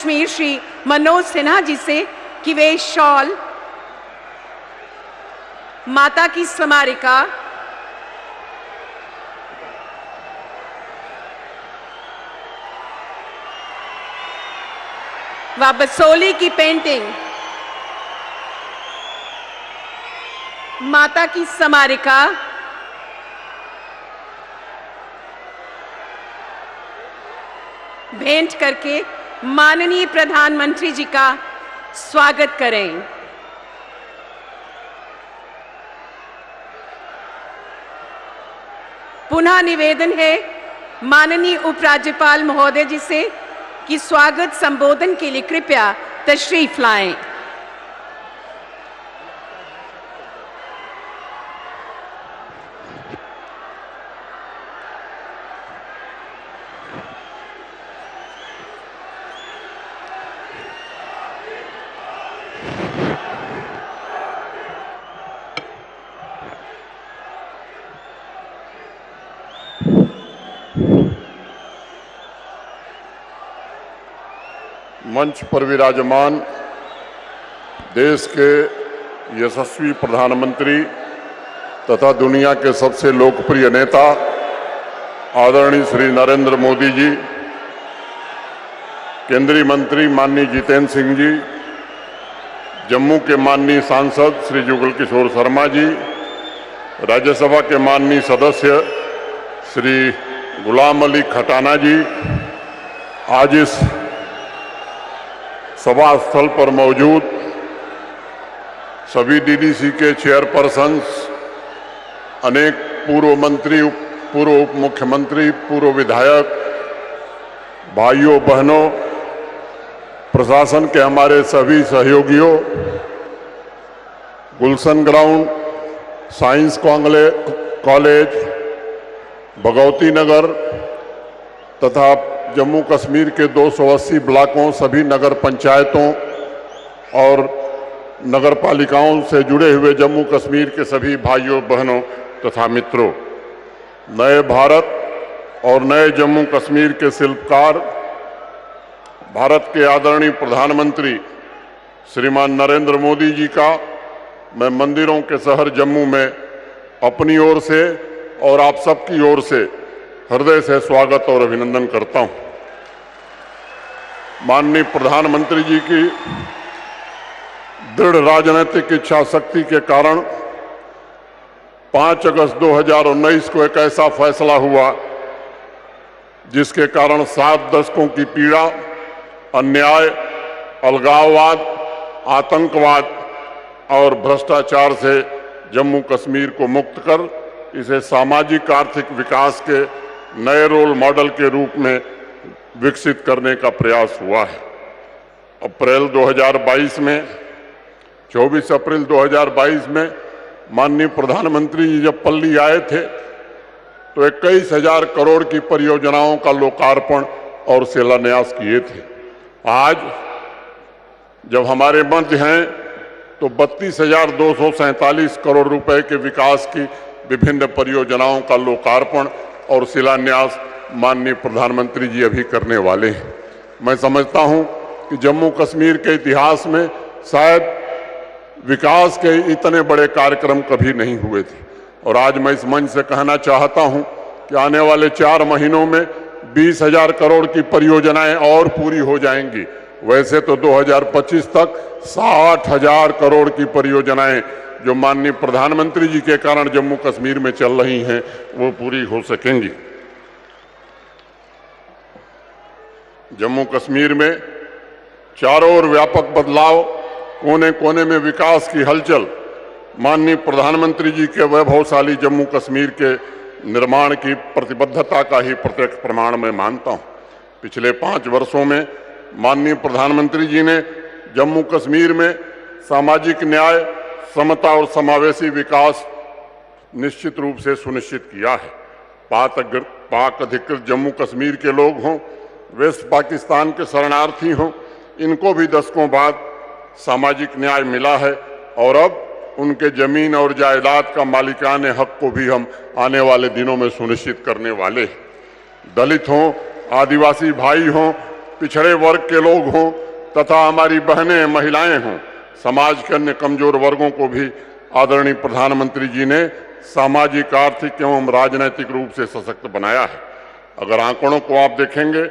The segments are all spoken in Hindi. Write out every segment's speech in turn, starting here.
कश्मीर श्री मनोज सिन्हा जी से कि वे शॉल, माता की स्मारिका, व बसोली की पेंटिंग, माता की स्मारिका भेंट करके माननीय प्रधानमंत्री जी का स्वागत करें। पुनः निवेदन है माननीय उपराज्यपाल महोदय जी से कि स्वागत संबोधन के लिए कृपया तशरीफ लाएं। मंच पर विराजमान देश के यशस्वी प्रधानमंत्री तथा दुनिया के सबसे लोकप्रिय नेता आदरणीय श्री नरेंद्र मोदी जी, केंद्रीय मंत्री माननीय जितेंद्र सिंह जी, जम्मू के माननीय सांसद श्री जुगल किशोर शर्मा जी, राज्यसभा के माननीय सदस्य श्री गुलाम अली खटाना जी, आज इस सभा स्थल पर मौजूद सभी डीडीसी के चेयरपर्सन्स, अनेक पूर्व मंत्री, पूर्व उप मुख्यमंत्री, पूर्व विधायक, भाइयों बहनों, प्रशासन के हमारे सभी सहयोगियों, गुलशन ground, science college, Bhagwati Nagar तथा जम्मू कश्मीर के 280 ब्लॉकों, सभी नगर पंचायतों और नगर पालिकाओं से जुड़े हुए जम्मू कश्मीर के सभी भाइयों बहनों तथा मित्रों, नए भारत और नए जम्मू कश्मीर के शिल्पकार भारत के आदरणीय प्रधानमंत्री श्रीमान नरेंद्र मोदी जी का मैं मंदिरों के शहर जम्मू में अपनी ओर से और आप सबकी ओर से हृदय से स्वागत और अभिनंदन करता हूं। माननीय प्रधानमंत्री जी की दृढ़ राजनीतिक इच्छा शक्ति के कारण 5 अगस्त 2019 को एक ऐसा फैसला हुआ जिसके कारण 7 दशकों की पीड़ा, अन्याय, अलगाववाद, आतंकवाद और भ्रष्टाचार से जम्मू कश्मीर को मुक्त कर इसे सामाजिक आर्थिक विकास के नए रोल मॉडल के रूप में विकसित करने का प्रयास हुआ है। अप्रैल 2022 में 24 अप्रैल 2022 में माननीय प्रधानमंत्री जी जब पल्ली आए थे तो 21,000 करोड़ की परियोजनाओं का लोकार्पण और शिलान्यास किए थे। आज जब हमारे मध्य हैं तो 32,247 करोड़ रुपए के विकास की विभिन्न परियोजनाओं का लोकार्पण और शिलान्यास माननीय प्रधानमंत्री जी अभी करने वाले हैं। मैं समझता हूं कि जम्मू कश्मीर के इतिहास में शायद विकास के इतने बड़े कार्यक्रम कभी नहीं हुए थे और आज मैं इस मंच से कहना चाहता हूं कि आने वाले 4 महीनों में 20,000 करोड़ की परियोजनाएं और पूरी हो जाएंगी। वैसे तो 2025 तक 60,000 करोड़ की परियोजनाएं जो माननीय प्रधानमंत्री जी के कारण जम्मू कश्मीर में चल रही हैं वो पूरी हो सकेंगी। जम्मू कश्मीर में चारों ओर व्यापक बदलाव, कोने कोने में विकास की हलचल माननीय प्रधानमंत्री जी के वैभवशाली जम्मू कश्मीर के निर्माण की प्रतिबद्धता का ही प्रत्यक्ष प्रमाण मैं मानता हूं। पिछले 5 वर्षों में माननीय प्रधानमंत्री जी ने जम्मू कश्मीर में सामाजिक न्याय, समता और समावेशी विकास निश्चित रूप से सुनिश्चित किया है। पाक अधिकृत जम्मू कश्मीर के लोग हों, वेस्ट पाकिस्तान के शरणार्थी हों, इनको भी दशकों बाद सामाजिक न्याय मिला है और अब उनके जमीन और जायदाद का मालिकाने हक को भी हम आने वाले दिनों में सुनिश्चित करने वाले हैं। दलित हों, आदिवासी भाई हों, पिछड़े वर्ग के लोग हों तथा हमारी बहनें महिलाएं हों, समाज के अन्य कमजोर वर्गों को भी आदरणीय प्रधानमंत्री जी ने सामाजिक, आर्थिक एवं राजनीतिक रूप से सशक्त बनाया है। अगर आंकड़ों को आप देखेंगे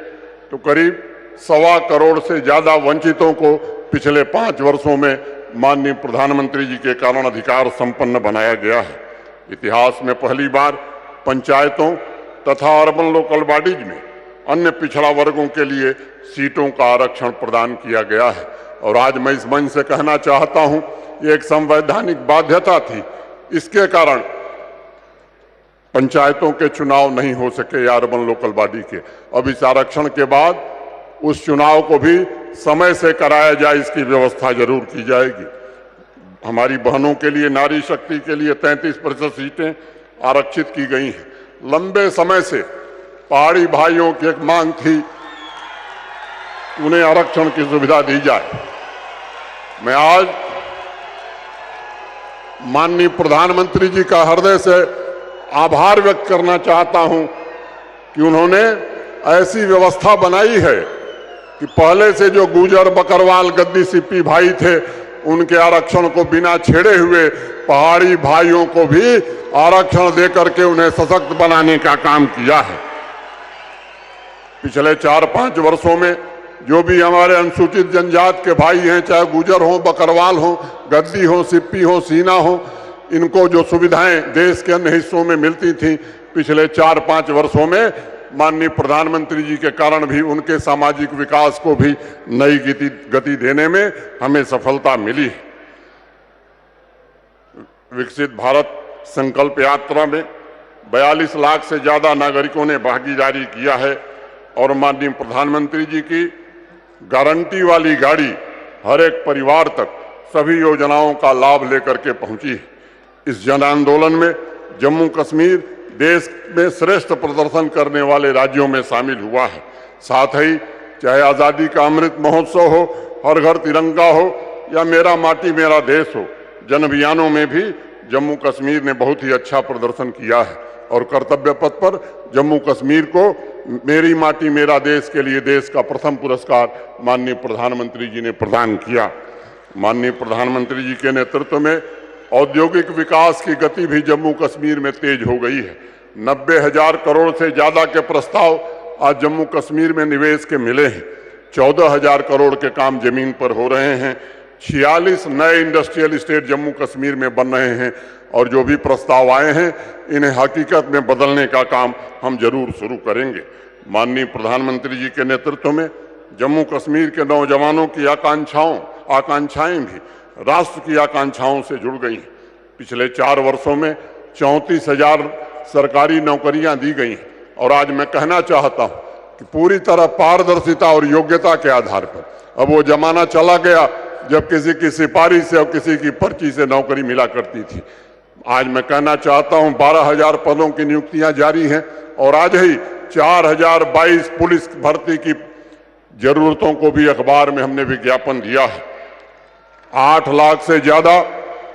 तो करीब 1.25 करोड़ से ज्यादा वंचितों को पिछले 5 वर्षों में माननीय प्रधानमंत्री जी के कारण अधिकार संपन्न बनाया गया है। इतिहास में पहली बार पंचायतों तथा अर्बन लोकल बॉडीज में अन्य पिछड़ा वर्गों के लिए सीटों का आरक्षण प्रदान किया गया है। और आज मैं इस मंच से कहना चाहता हूं, ये एक संवैधानिक बाध्यता थी, इसके कारण पंचायतों के चुनाव नहीं हो सके या अर्बन लोकल बॉडी के। अब इस आरक्षण के बाद उस चुनाव को भी समय से कराया जाए, इसकी व्यवस्था जरूर की जाएगी। हमारी बहनों के लिए, नारी शक्ति के लिए 33% सीटें आरक्षित की गई हैं। लंबे समय से पहाड़ी भाइयों की एक मांग थी, उन्हें आरक्षण की सुविधा दी जाए। मैं आज माननीय प्रधानमंत्री जी का हृदय से आभार व्यक्त करना चाहता हूं कि उन्होंने ऐसी व्यवस्था बनाई है कि पहले से जो गुजर, बकरवाल, गद्दी, सिप्पी भाई थे, उनके आरक्षण को बिना छेड़े हुए पहाड़ी भाइयों को भी आरक्षण देकर के उन्हें सशक्त बनाने का काम किया है। पिछले 4-5 वर्षों में जो भी हमारे अनुसूचित जनजाति के भाई हैं, चाहे गुजर हो, बकरवाल हो, गद्दी हो, सिप्पी हो, सीना हो, इनको जो सुविधाएं देश के अन्य हिस्सों में मिलती थी, पिछले 4-5 वर्षों में माननीय प्रधानमंत्री जी के कारण भी उनके सामाजिक विकास को भी नई गति देने में हमें सफलता मिली है। विकसित भारत संकल्प यात्रा में 42 लाख से ज्यादा नागरिकों ने भागीदारी किया है और माननीय प्रधानमंत्री जी की गारंटी वाली गाड़ी हर एक परिवार तक सभी योजनाओं का लाभ लेकर के पहुंची है। इस जन आंदोलन में जम्मू कश्मीर देश में श्रेष्ठ प्रदर्शन करने वाले राज्यों में शामिल हुआ है। साथ ही चाहे आज़ादी का अमृत महोत्सव हो, हर घर तिरंगा हो या मेरा माटी मेरा देश हो, जन अभियानों में भी जम्मू कश्मीर ने बहुत ही अच्छा प्रदर्शन किया है। और कर्तव्य पथ पर जम्मू कश्मीर को मेरी माटी मेरा देश के लिए देश का प्रथम पुरस्कार माननीय प्रधानमंत्री जी ने प्रदान किया। माननीय प्रधानमंत्री जी के नेतृत्व में औद्योगिक विकास की गति भी जम्मू कश्मीर में तेज हो गई है। 90,000 करोड़ से ज्यादा के प्रस्ताव आज जम्मू कश्मीर में निवेश के मिले हैं। 14,000 करोड़ के काम जमीन पर हो रहे हैं। 46 नए इंडस्ट्रियल एस्टेट जम्मू कश्मीर में बन रहे हैं और जो भी प्रस्ताव आए हैं इन्हें हकीकत में बदलने का काम हम जरूर शुरू करेंगे। माननीय प्रधानमंत्री जी के नेतृत्व में जम्मू कश्मीर के नौजवानों की आकांक्षाएं भी राष्ट्र की आकांक्षाओं से जुड़ गई हैं। पिछले 4 वर्षों में 34,000 सरकारी नौकरियां दी गई हैं और आज मैं कहना चाहता हूं कि पूरी तरह पारदर्शिता और योग्यता के आधार पर अब वो जमाना चला गया जब किसी की सिफारिश से और किसी की पर्ची से नौकरी मिला करती थी। आज मैं कहना चाहता हूं 12,000 पदों की नियुक्तियां जारी हैं और आज ही 4,022 पुलिस भर्ती की जरूरतों को भी अखबार में हमने विज्ञापन दिया है। 8 लाख से ज्यादा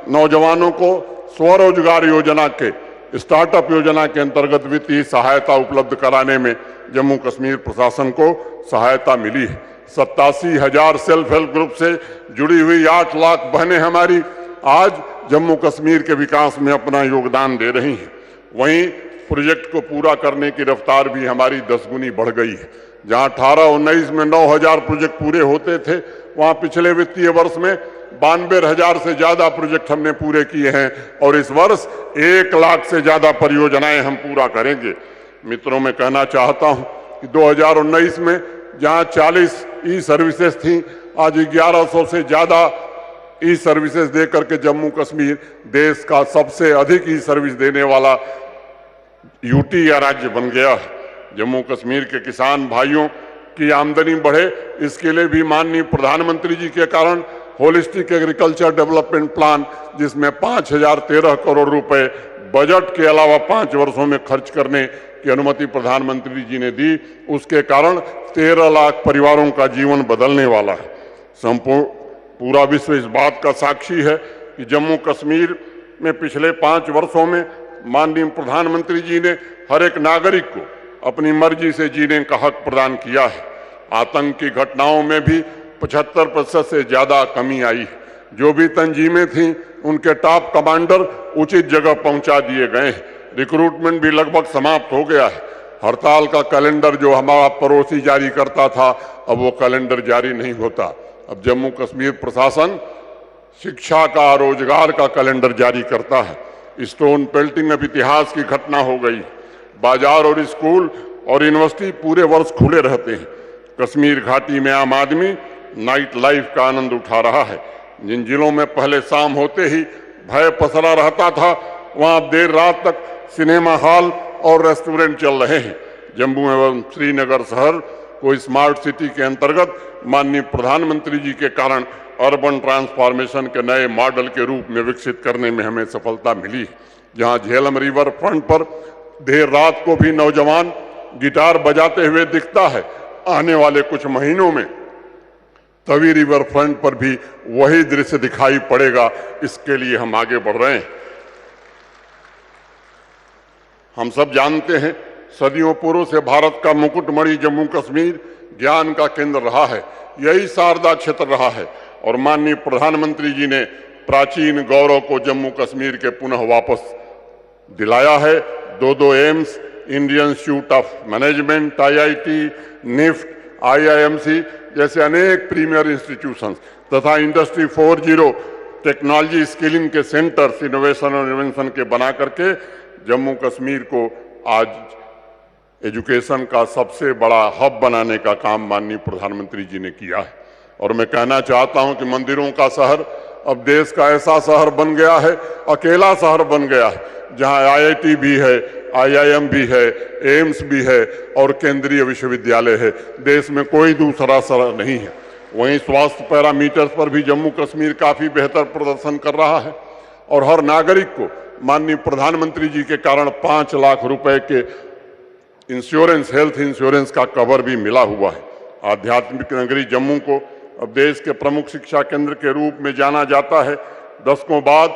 नौजवानों को स्वरोजगार योजना के स्टार्टअप योजना के अंतर्गत वित्तीय सहायता उपलब्ध कराने में जम्मू कश्मीर प्रशासन को सहायता मिली है। 87,000 सेल्फ हेल्प ग्रुप से जुड़ी हुई 8 लाख बहनें हमारी आज जम्मू कश्मीर के विकास में अपना योगदान दे रही हैं। वहीं प्रोजेक्ट को पूरा करने की रफ्तार भी हमारी 10 गुनी बढ़ गई है। जहां 18-19 में 9,000 प्रोजेक्ट पूरे होते थे, वहां पिछले वित्तीय वर्ष में 92,000 से ज्यादा प्रोजेक्ट हमने पूरे किए हैं और इस वर्ष 1 लाख से ज्यादा परियोजनाएं हम पूरा करेंगे। मित्रों, मैं कहना चाहता हूं कि 2019 में जहां 40 ई सर्विसेज थी, आज 1100 से ज्यादा ई सर्विसेज देकर के जम्मू कश्मीर देश का सबसे अधिक ई सर्विस देने वाला यूटी या राज्य बन गया है। जम्मू कश्मीर के किसान भाइयों की आमदनी बढ़े, इसके लिए भी माननीय प्रधानमंत्री जी के कारण होलिस्टिक एग्रीकल्चर डेवलपमेंट प्लान, जिसमें 5,013 करोड़ रुपए बजट के अलावा 5 वर्षों में खर्च करने की अनुमति प्रधानमंत्री जी ने दी, उसके कारण 13 लाख परिवारों का जीवन बदलने वाला है। पूरा विश्व इस बात का साक्षी है कि जम्मू कश्मीर में पिछले 5 वर्षों में माननीय प्रधानमंत्री जी ने हर एक नागरिक को अपनी मर्जी से जीने का हक प्रदान किया है। आतंक की घटनाओं में भी 75% से ज्यादा कमी आई है। जो भी तंजीमें थीं उनके टॉप कमांडर उचित जगह पहुंचा दिए गए हैं। रिक्रूटमेंट भी लगभग समाप्त हो गया है। हड़ताल का कैलेंडर जो हमारा पड़ोसी जारी करता था, अब वो कैलेंडर जारी नहीं होता। अब जम्मू कश्मीर प्रशासन शिक्षा का, रोजगार का कैलेंडर जारी करता है। स्टोन पेल्टिंग अब इतिहास की घटना हो गई। बाजार और स्कूल और यूनिवर्सिटी पूरे वर्ष खुले रहते हैं। कश्मीर घाटी में आम आदमी नाइट लाइफ का आनंद उठा रहा है। जिन जिलों में पहले शाम होते ही भय पसरा रहता था, वहां देर रात तक सिनेमा हॉल और रेस्टोरेंट चल रहे हैं। जम्मू एवं श्रीनगर शहर को स्मार्ट सिटी के अंतर्गत माननीय प्रधानमंत्री जी के कारण अर्बन ट्रांसफॉर्मेशन के नए मॉडल के रूप में विकसित करने में हमें सफलता मिली है। जहां झेलम रिवर फ्रंट पर देर रात को भी नौजवान गिटार बजाते हुए दिखता है, आने वाले कुछ महीनों में तवी रिवर फ्रंट पर भी वही दृश्य दिखाई पड़ेगा। इसके लिए हम आगे बढ़ रहे हैं। हम सब जानते हैं, सदियों पूर्व से भारत का मुकुटमणि जम्मू कश्मीर ज्ञान का केंद्र रहा है। यही शारदा क्षेत्र रहा है और माननीय प्रधानमंत्री जी ने प्राचीन गौरव को जम्मू कश्मीर के पुनः वापस दिलाया है। दो AIIMS, Indian Institute of Management, IIT, NIFT, IIMC जैसे अनेक प्रीमियर इंस्टीट्यूशंस तथा इंडस्ट्री 4.0 टेक्नोलॉजी स्किलिंग के सेंटर्स इनोवेशन और इन्वेंशन के बना करके जम्मू कश्मीर को आज एजुकेशन का सबसे बड़ा हब बनाने का काम माननीय प्रधानमंत्री जी ने किया है। और मैं कहना चाहता हूं कि मंदिरों का शहर अब देश का ऐसा शहर बन गया है, अकेला शहर बन गया है, जहां IIT भी है, IIM भी है, एम्स भी है और केंद्रीय विश्वविद्यालय है। देश में कोई दूसरा शहर नहीं है। वहीं स्वास्थ्य पैरामीटर्स पर भी जम्मू कश्मीर काफी बेहतर प्रदर्शन कर रहा है और हर नागरिक को माननीय प्रधानमंत्री जी के कारण 5 लाख रुपए के इंश्योरेंस, हेल्थ इंश्योरेंस का कवर भी मिला हुआ है। आध्यात्मिक नगरी जम्मू को अब देश के प्रमुख शिक्षा केंद्र के रूप में जाना जाता है। दशकों बाद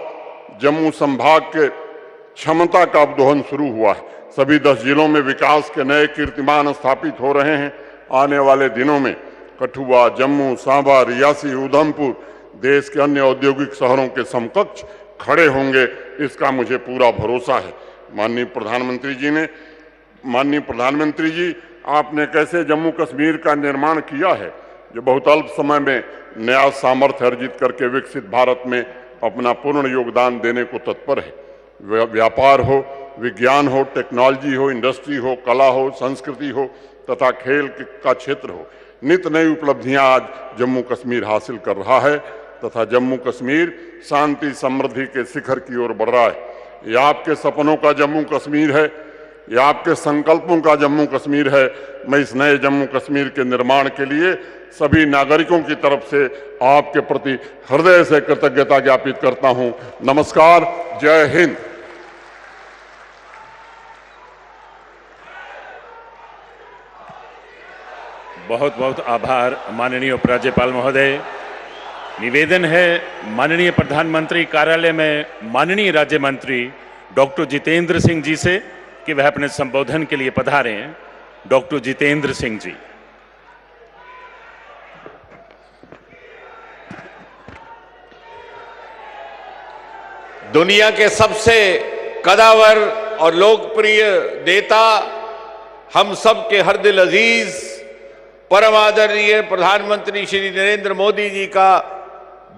जम्मू संभाग के क्षमता का अवदोहन शुरू हुआ है। सभी 10 जिलों में विकास के नए कीर्तिमान स्थापित हो रहे हैं। आने वाले दिनों में कठुआ, जम्मू, सांबा, रियासी, उधमपुर देश के अन्य औद्योगिक शहरों के समकक्ष खड़े होंगे, इसका मुझे पूरा भरोसा है। माननीय प्रधानमंत्री जी, आपने कैसे जम्मू कश्मीर का निर्माण किया है, जो बहुत अल्प समय में नया सामर्थ्य अर्जित करके विकसित भारत में अपना पूर्ण योगदान देने को तत्पर है। व्यापार हो, विज्ञान हो, टेक्नोलॉजी हो, इंडस्ट्री हो, कला हो, संस्कृति हो तथा खेल का क्षेत्र हो, नित नई उपलब्धियां आज जम्मू कश्मीर हासिल कर रहा है तथा जम्मू कश्मीर शांति समृद्धि के शिखर की ओर बढ़ रहा है। यह आपके सपनों का जम्मू कश्मीर है, यह आपके संकल्पों का जम्मू कश्मीर है। मैं इस नए जम्मू कश्मीर के निर्माण के लिए सभी नागरिकों की तरफ से आपके प्रति हृदय से कृतज्ञता ज्ञापित करता हूं। नमस्कार, जय हिंद। बहुत बहुत आभार माननीय उपराज्यपाल महोदय। निवेदन है माननीय प्रधानमंत्री कार्यालय में माननीय राज्य मंत्री डॉक्टर जितेंद्र सिंह जी से कि वह अपने संबोधन के लिए पधारे हैं। डॉक्टर जितेंद्र सिंह जी। दुनिया के सबसे कदावर और लोकप्रिय नेता, हम सब के हर दिल अजीज परम आदरणीय प्रधानमंत्री श्री नरेंद्र मोदी जी का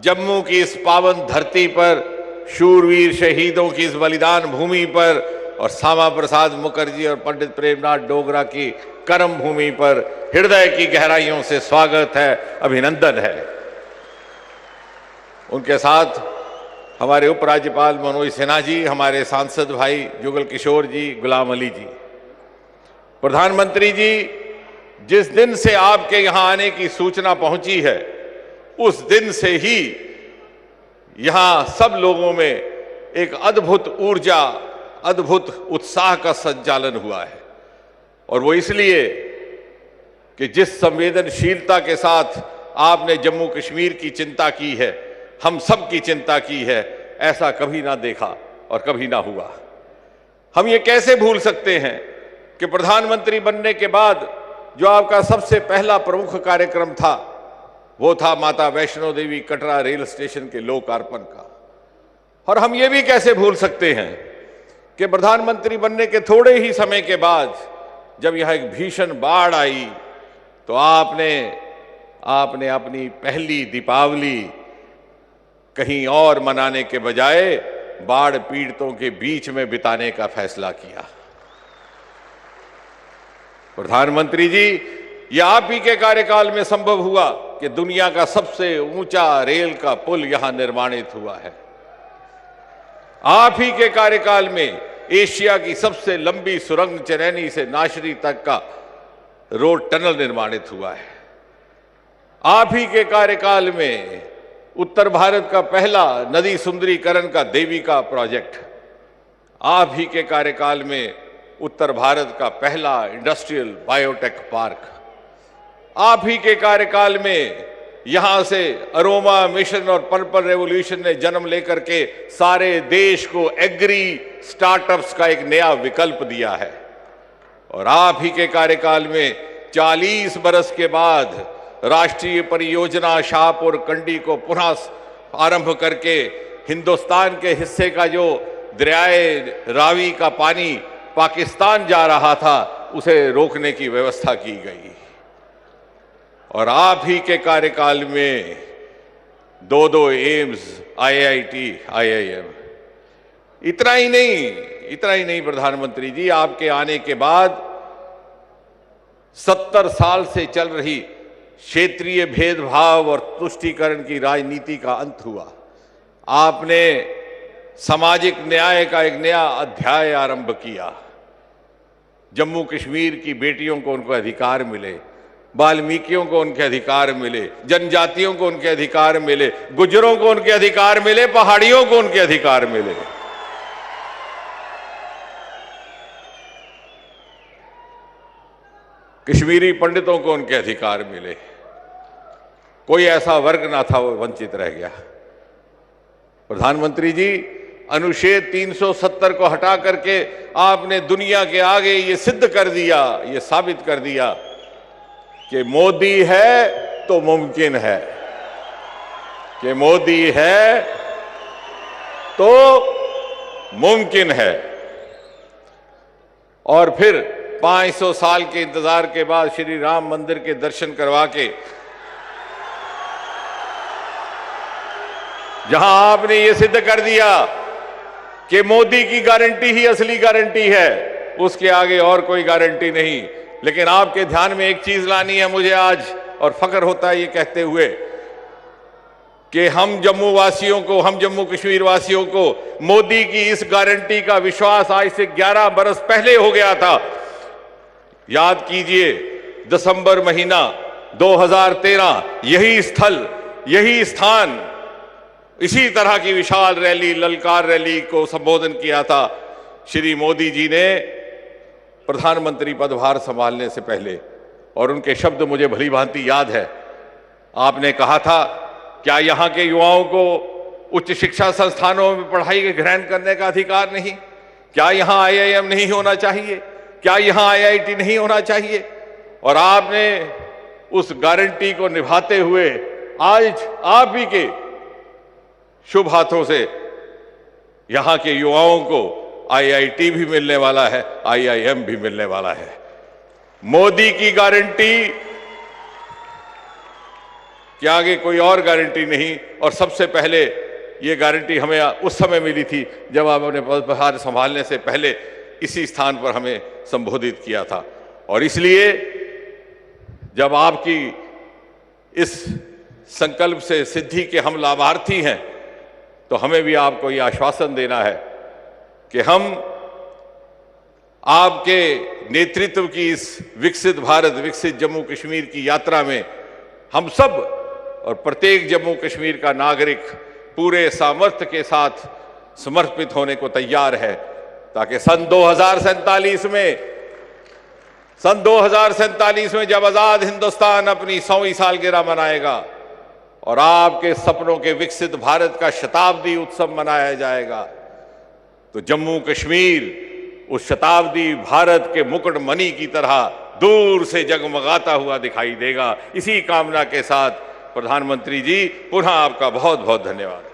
जम्मू की इस पावन धरती पर, शूरवीर शहीदों की इस बलिदान भूमि पर और श्यामा प्रसाद मुखर्जी और पंडित प्रेमनाथ डोगरा की कर्म भूमि पर हृदय की गहराइयों से स्वागत है, अभिनंदन है। उनके साथ हमारे उपराज्यपाल मनोज सिन्हा जी, हमारे सांसद भाई जुगल किशोर जी, गुलाम अली जी। प्रधानमंत्री जी, जिस दिन से आपके यहां आने की सूचना पहुंची है, उस दिन से ही यहां सब लोगों में एक अद्भुत ऊर्जा, अद्भुत उत्साह का संचालन हुआ है। और वो इसलिए कि जिस संवेदनशीलता के साथ आपने जम्मू कश्मीर की चिंता की है, हम सब की चिंता की है, ऐसा कभी ना देखा और कभी ना हुआ। हम ये कैसे भूल सकते हैं कि प्रधानमंत्री बनने के बाद जो आपका सबसे पहला प्रमुख कार्यक्रम था वो था माता वैष्णो देवी कटरा रेल स्टेशन के लोकार्पण का। और हम ये भी कैसे भूल सकते हैं कि प्रधानमंत्री बनने के थोड़े ही समय के बाद जब यह एक भीषण बाढ़ आई तो आपने अपनी पहली दीपावली कहीं और मनाने के बजाय बाढ़ पीड़ितों के बीच में बिताने का फैसला किया। प्रधानमंत्री जी, यह आप ही के कार्यकाल में संभव हुआ कि दुनिया का सबसे ऊंचा रेल का पुल यहां निर्माणित हुआ है। आप ही के कार्यकाल में एशिया की सबसे लंबी सुरंग चरैनी से नाशरी तक का रोड टनल निर्माणित हुआ है। आप ही के कार्यकाल में उत्तर भारत का पहला नदी सुंदरीकरण का देविका प्रोजेक्ट, आप ही के कार्यकाल में उत्तर भारत का पहला इंडस्ट्रियल बायोटेक पार्क, आप ही के कार्यकाल में यहां से अरोमा मिशन और पर्पल रेवोल्यूशन ने जन्म लेकर के सारे देश को एग्री स्टार्टअप्स का एक नया विकल्प दिया है। और आप ही के कार्यकाल में 40 बरस के बाद राष्ट्रीय परियोजना शाहपुर कंडी को पुनः आरंभ करके हिंदुस्तान के हिस्से का जो दरियाए रावी का पानी पाकिस्तान जा रहा था उसे रोकने की व्यवस्था की गई। और आप ही के कार्यकाल में 2 एम्स, IIT, IIM। इतना ही नहीं प्रधानमंत्री जी, आपके आने के बाद 70 साल से चल रही क्षेत्रीय भेदभाव और तुष्टीकरण की राजनीति का अंत हुआ। आपने सामाजिक न्याय का एक नया अध्याय आरंभ किया। जम्मू कश्मीर की बेटियों को उनको अधिकार मिले, वाल्मीकियों को उनके अधिकार मिले, जनजातियों को उनके अधिकार मिले, गुज्जरों को उनके अधिकार मिले, पहाड़ियों को उनके अधिकार मिले। कश्मीरी पंडितों को उनके अधिकार मिले। कोई ऐसा वर्ग ना था वो वंचित रह गया। प्रधानमंत्री जी, अनुच्छेद 370 को हटा करके आपने दुनिया के आगे ये सिद्ध कर दिया, ये साबित कर दिया कि मोदी है तो मुमकिन है, कि मोदी है तो मुमकिन है। और फिर 500 साल के इंतजार के बाद श्री राम मंदिर के दर्शन करवा के जहां आपने ये सिद्ध कर दिया कि मोदी की गारंटी ही असली गारंटी है, उसके आगे और कोई गारंटी नहीं। लेकिन आपके ध्यान में एक चीज लानी है मुझे आज, और फख्र होता है ये कहते हुए कि हम जम्मू वासियों को, हम जम्मू कश्मीर वासियों को मोदी की इस गारंटी का विश्वास आज से 11 बरस पहले हो गया था। याद कीजिए, दिसंबर महीना 2013, यही स्थल, यही स्थान, इसी तरह की विशाल रैली, ललकार रैली को संबोधन किया था श्री मोदी जी ने प्रधानमंत्री पदभार संभालने से पहले। और उनके शब्द मुझे भली भांति याद है। आपने कहा था, क्या यहां के युवाओं को उच्च शिक्षा संस्थानों में पढ़ाई ग्रहण करने का अधिकार नहीं? क्या यहां IIM नहीं होना चाहिए? क्या यहां IIT नहीं होना चाहिए? और आपने उस गारंटी को निभाते हुए आज आप ही के शुभ हाथों से यहां के युवाओं को IIT भी मिलने वाला है, IIM भी मिलने वाला है। मोदी की गारंटी के आगे कोई और गारंटी नहीं। और सबसे पहले ये गारंटी हमें उस समय मिली थी जब आपने पदभार संभालने से पहले इसी स्थान पर हमें संबोधित किया था। और इसलिए जब आपकी इस संकल्प से सिद्धि के हम लाभार्थी हैं तो हमें भी आपको ये आश्वासन देना है कि हम आपके नेतृत्व की इस विकसित भारत, विकसित जम्मू कश्मीर की यात्रा में हम सब और प्रत्येक जम्मू कश्मीर का नागरिक पूरे सामर्थ्य के साथ समर्पित होने को तैयार है, ताकि सन 2047 में जब आजाद हिंदुस्तान अपनी 100वीं सालगिरह मनाएगा और आपके सपनों के विकसित भारत का शताब्दी उत्सव मनाया जाएगा, तो जम्मू कश्मीर उस शताब्दी भारत के मुकुटमणि की तरह दूर से जगमगाता हुआ दिखाई देगा। इसी कामना के साथ प्रधानमंत्री जी पुनः आपका बहुत बहुत धन्यवाद।